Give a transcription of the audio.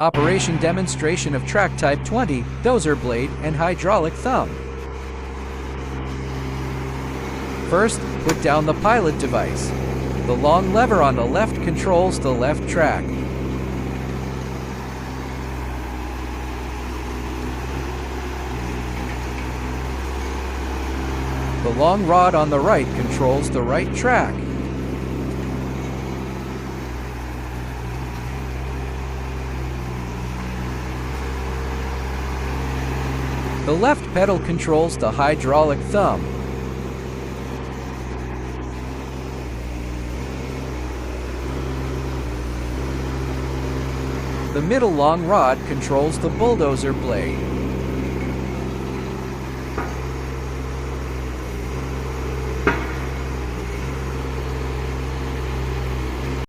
Operation demonstration of track type 20, dozer blade and hydraulic thumb. First, put down the pilot device. The long lever on the left controls the left track. The long rod on the right controls the right track. The left pedal controls the hydraulic thumb. The middle long rod controls the bulldozer blade.